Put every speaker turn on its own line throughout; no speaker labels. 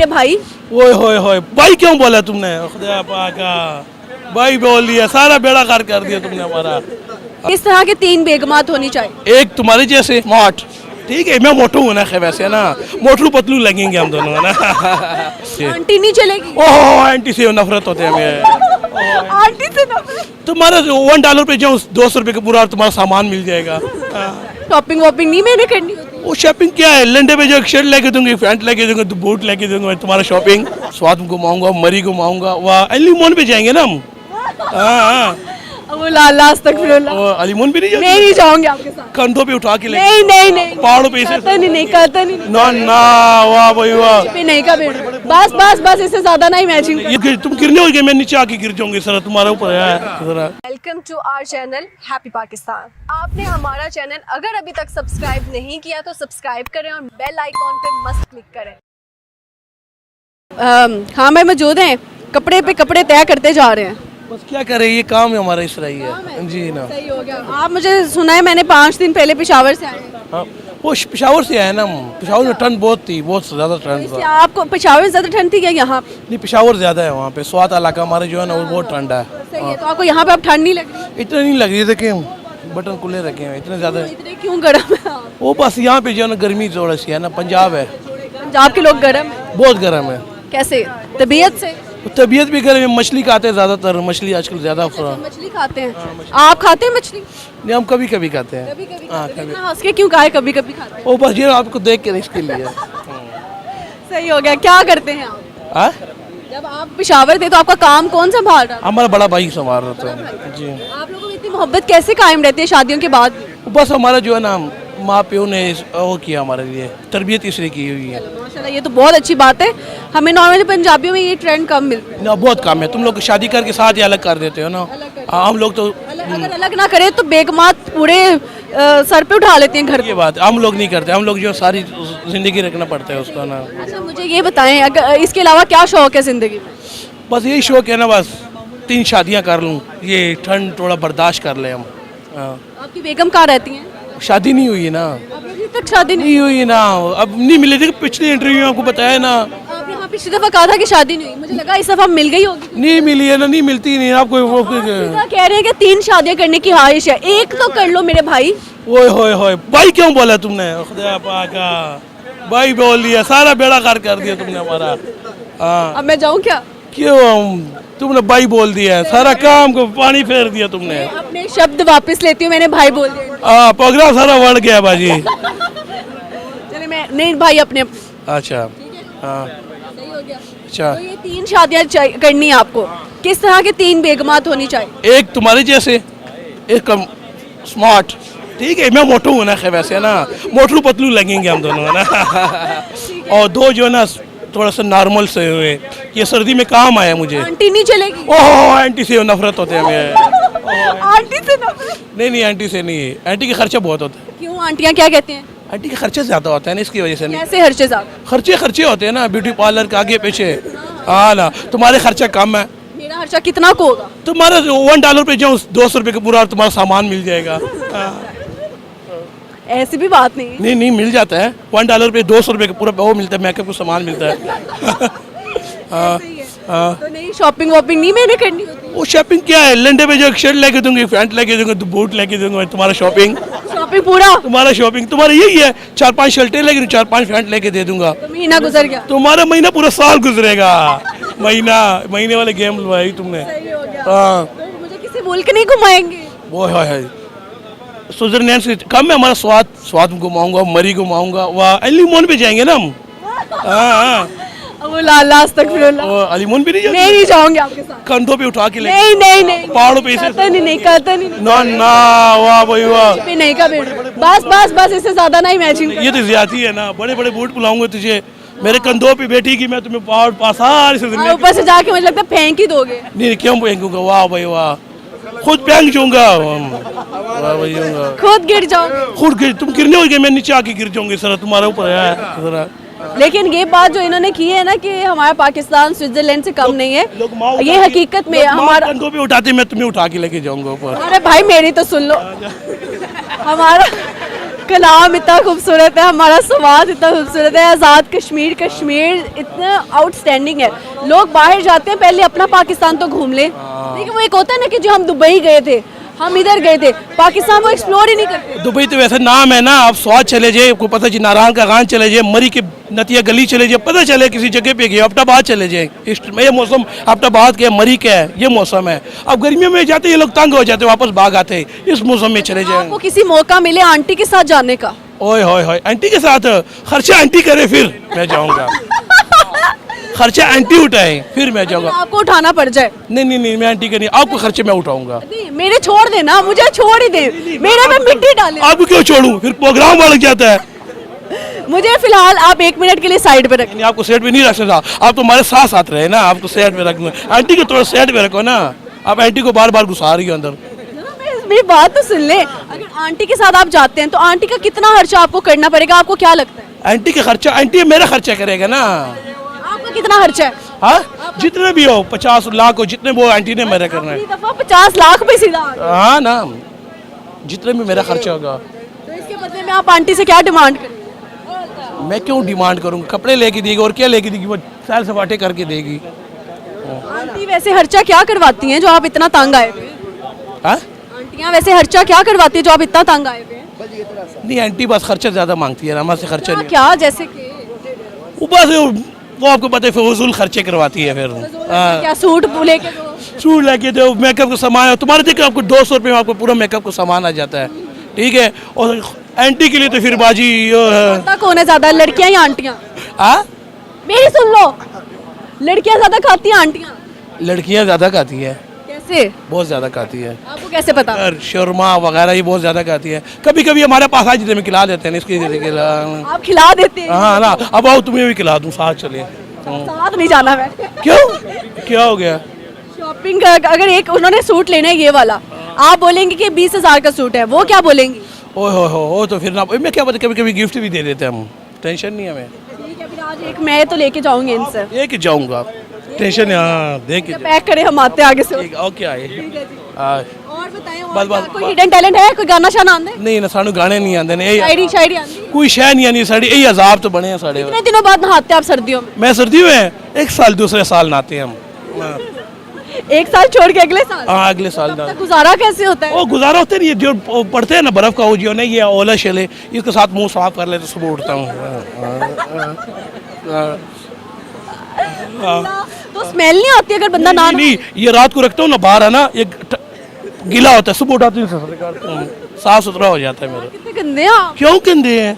मेरे भाई।
ओए होए होए, भाई क्यों बोला तुमने? खुदा पाका, भाई बोल दिया, सारा बेड़ा पार कर दिया तुमने हमारा।
किस तरह के 3 बेगमात होनी चाहिए?
एक तुम्हारे जैसे स्मार्ट, ठीक है, मैं मोटू हूँ ना, वैसे ना मोटू पतलू लगेंगे हम दोनों, है ना।
आंटी नहीं चलेगी?
ओह, आंटी से नफरत होते हैं हमें।
आंटी से नफरत?
तुम्हारा $1 पे जाऊँ, $200 का पूरा तुम्हारा सामान मिल जाएगा।
शॉपिंग वॉपिंग नहीं मैंने करनी होती?
वो शॉपिंग क्या है, लंडे पे जो एक शर्ट लेके दूंगी, पैंट लेके दूंगा, तो बूट लेके दूंगा, तुम्हारा शॉपिंग। स्वाद घुमाऊंगा, मरी घुमाऊंगा, वहाँ अलीमोन पे जाएंगे ना हम। हाँ,
वो लाला अस्तगफिरुल्लाह,
वो अलीमोन पे नहीं
मैं
जाएंगे,
नहीं जाऊंगी आपके साथ।
कंधों पे उठा के ले,
नहीं नहीं नहीं,
पहाड़ों पे ऐसे
कहता नहीं
ना ना, वाह भाई वाह।
पे नहीं का बेटा, बस बस बस, इससे ज्यादा ना इमेजिन।
तुम गिरने हो गए, मैं नीचे आके गिर जाऊंगी सर, तुम्हारे ऊपर है जरा।
Welcome to our channel happy Pakistan. आपने हमारा चैनल अगर अभी तक सब्सक्राइब नहीं किया तो सब्सक्राइब करें और बेल आइकॉन पे मस्त क्लिक करें। हाँ भाई मौजूद हैं, कपड़े पे कपड़े तय करते जा रहे हैं।
बस क्या करें, ये काम है हमारा, इस रही है जी ना।
सही हो गया। आप मुझे सुना है मैंने 5 दिन पहले पेशावर से आए हैं।
हाँ, वो पेशावर से आए ना हम। पेशावर में ठंड बहुत थी, बहुत ज्यादा ठंड
इसलिए
था।
आपको पेशावर में ज्यादा ठंड थी क्या यहाँ पे?
नहीं, पेशावर ज्यादा है वहाँ पे, स्वात इलाका हमारे जो है ना, वो बहुत ठंडा है।
सही है, तो आपको यहाँ पे अब ठंड नहीं लग रही?
इतना नहीं लग रही, देखिए बटन खुले रखे हैं, इतने ज्यादा।
इतने क्यों गर्म है आप?
वो बस यहाँ पे जो है ना गर्मी थोड़ा सी है ना, पंजाब है,
पंजाब के लोग गर्म है?
बहुत गर्म है।
कैसे? तबीयत से?
तबीयत भी गर्म है, मछली खाते हैं ज्यादातर, मछली आजकल ज्यादा
मछली खाते हैं? आप खाते हैं मछली?
नहीं, हम कभी कभी खाते हैं।
कभी कभी
हाँ,
खाते हैं। इतना हंस के क्यों कहा है कभी कभी खाते हैं?
वो बस ये आपको देख के इसके लिए।
सही हो गया। क्या करते हैं आप?
हाँ?
जब आप पेशावर थे तो आपका काम कौन संभाल रहा था?
हमारा बड़ा भाई संभाल रहा था जी।
आप लोगों में इतनी मोहब्बत कैसे कायम रहती है शादियों के बाद भी?
बस हमारा जो है ना, माँ प्यो ने वो किया हमारे लिए, तरबियत इसलिए की हुई है
माशाल्लाह, ये तो बहुत अच्छी बात है। हमें नॉर्मली पंजाबियों में ये ट्रेंड कम मिलता है।
ना, बहुत कम है। तुम लोग शादी करके साथ ही अलग कर देते हो ना। हाँ, हम लोग तो
अगर अलग ना करे तो बेगमात पूरे सर पे उठा लेते हैं घर
ये
को।
बात हम लोग नहीं करते, हम लोग जो सारी जिंदगी रखना पड़ता है उसका ना।
अच्छा मुझे ये बताएं, अगर इसके अलावा क्या शौक है जिंदगी में?
बस यही शौक है ना, बस 3 शादियाँ कर लूँ, ये ठंड थोड़ा बर्दाश्त कर ले हम। हाँ।
आपकी बेगम कहाँ रहती हैं?
शादी नहीं हुई ना,
अभी तक शादी नहीं?
नहीं हुई ना, अब नहीं मिली थी। पिछली इंटरव्यू में आपको बताया ना,
आपने हाँ पिछली दफा कहा था कि शादी नहीं हुई, मुझे लगा इस दफा मिल गई होगी।
नहीं मिली है ना, नहीं मिलती नहीं आपको।
सीधा कह रहे हैं कि 3 शादियां करने की ख्वाहिश है, एक तो कर लो मेरे भाई।
ओए होए होए, भाई क्यों बोला तुमने? खुदा पाका, भाई बोल दिया, सारा बेड़ा पार कर दिया तुमने हमारा। हाँ,
अब मैं जाऊं क्या?
क्यों? तुमने भाई बोल दिया है, सारा काम को पानी फेर दिया तुमने।
अपने शब्द वापस लेती हूँ, मैंने भाई बोल दिया।
हाँ, प्रोग्राम सारा बढ़ गया बाजी।
चले मैं नहीं भाई अपने।
अच्छा, हाँ,
सही हो गया।
अच्छा।
तो ये 3 शादियां करनी है आपको, किस तरह के 3 बेगमात होनी चाहिए?
एक तुम्हारे जैसे, एक कम स्मार्ट, ठीक है, मैं मोटू हूँ ना, वैसे ना मोटू पतलू लगेंगे हम दोनों, है ना। और 2 जो है ना थोड़ा सा नॉर्मल से हुए, ये सर्दी में काम आया मुझे।
आंटी नहीं चलेगी?
ओह, आंटी से नफरत होते हैं हमें।
आंटी से नफरत?
नहीं, आंटी से नहीं, आंटी के खर्चा बहुत होता है।
क्यों, आंटियां क्या कहती हैं?
आंटी के खर्चे ज्यादा होते हैं ना, इसकी वजह से नहीं।
कैसे खर्चे साहब?
खर्चे होते हैं ना, ब्यूटी पार्लर के आगे पीछे। हाँ ना, तुम्हारे खर्चा कम है।
मेरा खर्चा कितना को होगा?
तुम्हारा $1 पे जाऊँ, $200 का पूरा तुम्हारा सामान मिल जाएगा।
ऐसी भी बात नहीं है।
नहीं, मिल जाता है। $1 पे $200 का पूरा वो मिलता है, मेकअप का सामान मिलता है। हाँ,
ऐसे ही है।
हाँ।
तो नहीं शॉपिंग वॉपिंग नहीं मैंने करनी होती?
वो शॉपिंग क्या है, लंडे पे जो एक शर्ट लेके दूंगी, पैंट लेके दूंगा, तो बूट लेके दूंगा, तुम्हारा शॉपिंग।
शॉपिंग पूरा?
तुम्हारा शॉपिंग तुम्हारा यही है, 4-5 शर्टें लेके 4-5 पैंट लेके दे दूंगा।
तो महीना गुजर गया।
तुम्हारा महीना पूरा साल गुजरेगा। महीने वाले गेम लुभाई तुमने।
सही हो गया।
हाँ,
तो मुझे किसी मुल्क नहीं घुमाएंगे?
वो है स्विट्जरलैंड से कम है हमारा। स्वाद घुमाऊंगा, मरी घुमाऊंगा, वहाँ अलीमोन पे जाएंगे ना हम। हाँ,
वो लाला अस्तगफिरुल्लाह,
वो अलीमोन पे नहीं
मैं
जाएंगे,
नहीं जाऊंगी आपके साथ।
कंधों पे उठा के ले,
नहीं नहीं नहीं,
पहाड़ों पे
कहता नहीं कहता नहीं।
ना ना, वाह भाई वाह।
पे नहीं का बेटा, बस बस बस, इससे ज्यादा ना इमेजिन।
ये तो ज्यादती है ना, बड़े बड़े बूट बुलाऊंगा तुझे, मेरे कंधों पे बैठी कि मैं तुम्हें पहाड़ पासार से दुनिया
ऊपर से जाके मुझे लगता है फेंक ही दोगे।
नहीं, क्यों फेंकूंगा? वाह भाई वाह, खुद फेंक जाऊंगा। वाह भाई जाऊंगा,
खुद गिर जाओगे।
खुद गिर, तुम गिरने हो गए, मैं नीचे आके गिर जाऊंगी सर, तुम्हारे ऊपर है जरा।
लेकिन ये बात जो इन्होंने की है ना कि हमारा पाकिस्तान स्विट्जरलैंड से कम नहीं है, ये हकीकत में हमारा।
कंधों पे उठाते, मैं तुम्हें उठा के लेके जाऊंगा ऊपर।
अरे भाई मेरी तो सुन लो, हमारा कलाम इतना खूबसूरत है, हमारा समाज इतना खूबसूरत है, आज़ाद कश्मीर, कश्मीर इतना आउटस्टैंडिंग है। लोग बाहर जाते हैं पहले अपना पाकिस्तान तो घूम ले, लेकिन वो एक होता है ना कि जो हम दुबई गए थे, हम इधर गए थे, पाकिस्तान वो एक्सप्लोर ही नहीं करते।
दुबई तो वैसे नाम है ना, आप स्वाद चले जाए, आपको पता चले नारायण का गान चले जाए, मरी के नतिया गली चले जाए, पता चले किसी जगह पे गए, अब्टाबाद चले जाए, ये मौसम अब्टाबाद के मरी का है, ये मौसम है। अब गर्मियों में जाते ये लोग तंग हो जाते, वापस भाग आते, इस मौसम में चले जाए।
आपको किसी मौका मिले आंटी के साथ जाने का?
ओए होए होए, आंटी के साथ खर्चा आंटी करे फिर मैं जाऊंगा, खर्चा आंटी उठाए फिर मैं जाऊंगा।
आपको उठाना पड़ जाए?
नहीं नहीं नहीं, मैं आंटी के नहीं, आपको खर्चे मैं उठाऊंगा।
नहीं, मेरे छोड़ देना, मुझे छोड़ ही दे, मेरे में मिट्टी डाले।
आप क्यों छोड़ूं, फिर प्रोग्राम बढ़ जाता है।
मुझे फिलहाल आप 1 मिनट के लिए साइड पे रखें।
नहीं, आपको सेट पे नहीं रख सकता, आप तो हमारे साथ साथ रहे ना, आपको सेट पे रखना, आंटी को थोड़ा सेट पे रखो ना, आप आंटी को बार बार घुसा रही हो अंदर।
मेरी बात तो सुन ले, अगर आंटी के साथ आप जाते हैं तो आंटी का कितना खर्चा आपको करना पड़ेगा, आपको क्या लगता है?
आंटी का खर्चा, आंटी मेरा खर्चा करेगा ना।
आपका कितना खर्चा है?
हाँ, जितने भी हो, 50 लाख हो, जितने वो आंटी ने मेरा करना है।
अगली दफा 50 लाख पे सीधा आ गए।
हाँ ना, जितने भी मेरा खर्चा होगा।
तो इसके बदले में आप आंटी से क्या डिमांड करेंगे?
मैं क्यों डिमांड करूँगा, कपड़े लेके देगी और क्या लेके देगी, वो सैर सपाटे करके देगी।
आंटी वैसे खर्चा क्या करवाती हैं जो आप इतना तंग आए हुए हैं?
हाँ,
आंटियाँ वैसे खर्चा क्या करवाती है जो आप इतना तंग आए हुए हैं?
नहीं आंटी बस खर्चा ज़्यादा मांगती है, हमारे से खर्चा नहीं।
क्या जैसे कि
वो बस वो आपको पता है फजूल खर्चे करवाती है फिर। हाँ,
क्या सूट लेके दो?
सूट लेके दो, मेकअप का सामान, तुम्हारे देखो आपको 200 रुपये में आपको पूरा मेकअप का सामान आ जाता है, ठीक है। और आंटी के लिए तो फिर बाजी
खाता कौन है ज्यादा, लड़कियां या आंटियां?
हाँ,
मेरी सुन लो, लड़कियां ज्यादा खाती हैं आंटियां?
लड़कियाँ ज़्यादा खाती है,
कैसे?
बहुत ज़्यादा खाती है,
आपको कैसे पता?
शर्मा वगैरह ये बहुत ज़्यादा खाती है। कभी कभी हमारे पास आ जाते हैं, खिला देते हैं इसके
आप खिला देते हैं?
हाँ ना, अब आओ तुम्हें भी खिला दूँ, साथ चले।
साथ नहीं जाना मैं।
क्यों, क्या हो गया?
शॉपिंग अगर एक उन्होंने सूट लेना है ये वाला, आप बोलेंगे कि 20,000 का सूट है, वो क्या बोलेंगी?
ओह हो तो फिर ना, मैं क्या पता, कभी कभी गिफ्ट भी दे देते हैं हम, टेंशन नहीं है हमें।
ठीक है, फिर आज एक मैं तो लेके जाऊंगी इनसे।
लेके जाऊंगा, टेंशन, हाँ देख के
पैक करें, हम आते हैं आगे से।
ओके आए।
और बताएं,
बस,
और
बस,
कोई हिडन टैलेंट है, कोई गाना शाना आंदे?
नहीं ना, सानू गाने नहीं आते ने,
शायरी आंदी?
कोई शह नहीं आनी साड़ी, यही अजाब तो बने हैं साढ़े।
कितने दिनों बाद नहाते आप सर्दियों में?
मैं सर्दी में 1 साल दूसरे साल नहाते हैं हम। हाँ,
1 साल छोड़ के अगले साल?
हाँ, अगले साल
तो गुजारा कैसे होता है?
वो गुजारा होते नहीं, जो पड़ते हैं ना बर्फ का, वो जो नहीं ये ओला शले, इसके साथ मुंह साफ कर लेते, सुबह उठता हूँ।
तो स्मेल नहीं आती अगर बंदा ना?
नहीं, ये रात को रखता हूँ ना बाहर, है ना, ये गीला होता है, सुबह उठाते हैं साफ सुथरा हो जाता है मेरा।
कितने गंदे हैं आप।
क्यों गंदे हैं?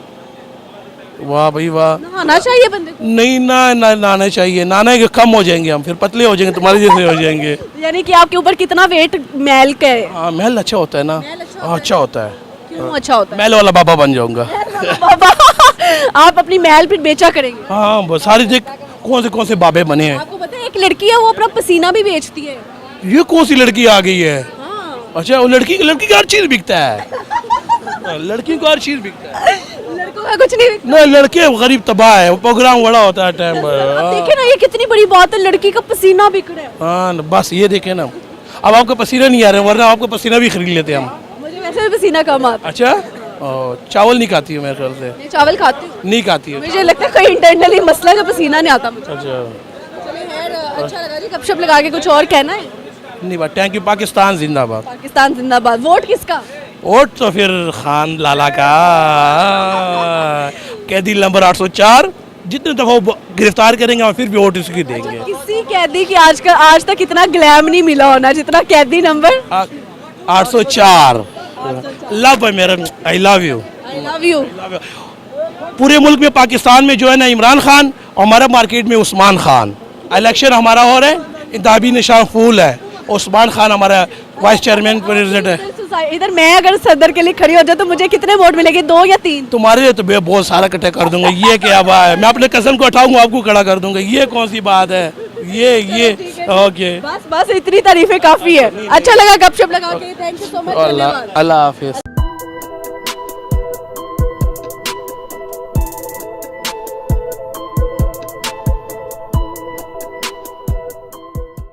वाह भाई वाह।
नहाना चाहिए बंदे को।
नहीं ना, नहाना चाहिए, नहाने के कम हो जाएंगे हम, फिर पतले हो जाएंगे, तुम्हारे जैसे हो जाएंगे।
यानी कि आपके ऊपर कितना वेट मैल का है?
हाँ, महल अच्छा होता है ना, अच्छा होता है,
क्यों अच्छा होता है?
महल वाला बाबा बन जाऊंगा।
बाबा, आप अपनी महल फिर बेचा करेंगे?
हाँ, बस सारी देख कौन से बाबे बने हैं।
आपको पता है एक लड़की है वो अपना पसीना भी बेचती है।
ये कौन सी लड़की आ गई है?
हाँ।
अच्छा, वो लड़की का हर चीज बिकता है, लड़की को हर चीज बिकता है,
लड़कों का कुछ नहीं बिकता।
नहीं लड़के गरीब तबाह है, वो प्रोग्राम बड़ा होता है टाइम
अब
पर।
देखिए ना, ये कितनी बड़ी बात है, लड़की का पसीना बिक रहा है।
हाँ, बस ये देखे ना, अब आपका पसीना नहीं आ रहा है, वरना आपका पसीना भी खरीद लेते हम।
मुझे वैसे भी पसीना कम आता है।
अच्छा, चावल नहीं खाती है मेरे ख्याल से?
मैं चावल खाती हूँ,
नहीं खाती है।
मुझे लगता है कोई इंटरनली मसला है जो पसीना नहीं आता मुझे।
अच्छा,
चलिए खैर, अच्छा लगा जी, गपशप लगा के। कुछ और कहना है?
नहीं बात, थैंक यू, पाकिस्तान जिंदाबाद।
पाकिस्तान जिंदाबाद। वोट किसका?
वोट तो फिर खान लाला का, कैदी नंबर 804, जितने दफा वो गिरफ्तार करेंगे हम फिर भी वोट इसकी देंगे।
किसी कैदी की आज तक इतना ग्लैम नहीं मिला होना जितना कैदी नंबर
804। लव है मेरा, I love you.
I love you.
पूरे मुल्क में पाकिस्तान में जो है ना, इमरान खान, और हमारा मार्केट में उस्मान खान। इलेक्शन हमारा हो रहा है, इंतखाबी निशान फूल है, उस्मान खान हमारा वाइस चेयरमैन प्रेसिडेंट है।
इधर मैं अगर सदर के लिए खड़ी हो जाए तो मुझे कितने वोट मिलेंगे, 2 या 3?
तुम्हारे लिए तो मैं बहुत सारा इकट्ठा कर दूंगा, ये क्या बात है, मैं अपने कज़न को उठाऊंगा, आपको खड़ा कर दूंगा, ये कौन सी बात है? ये ओके,
बस इतनी तारीफें काफी है। अच्छा लगा गपशप लगा के। Thank you so much.
Allah Hafiz.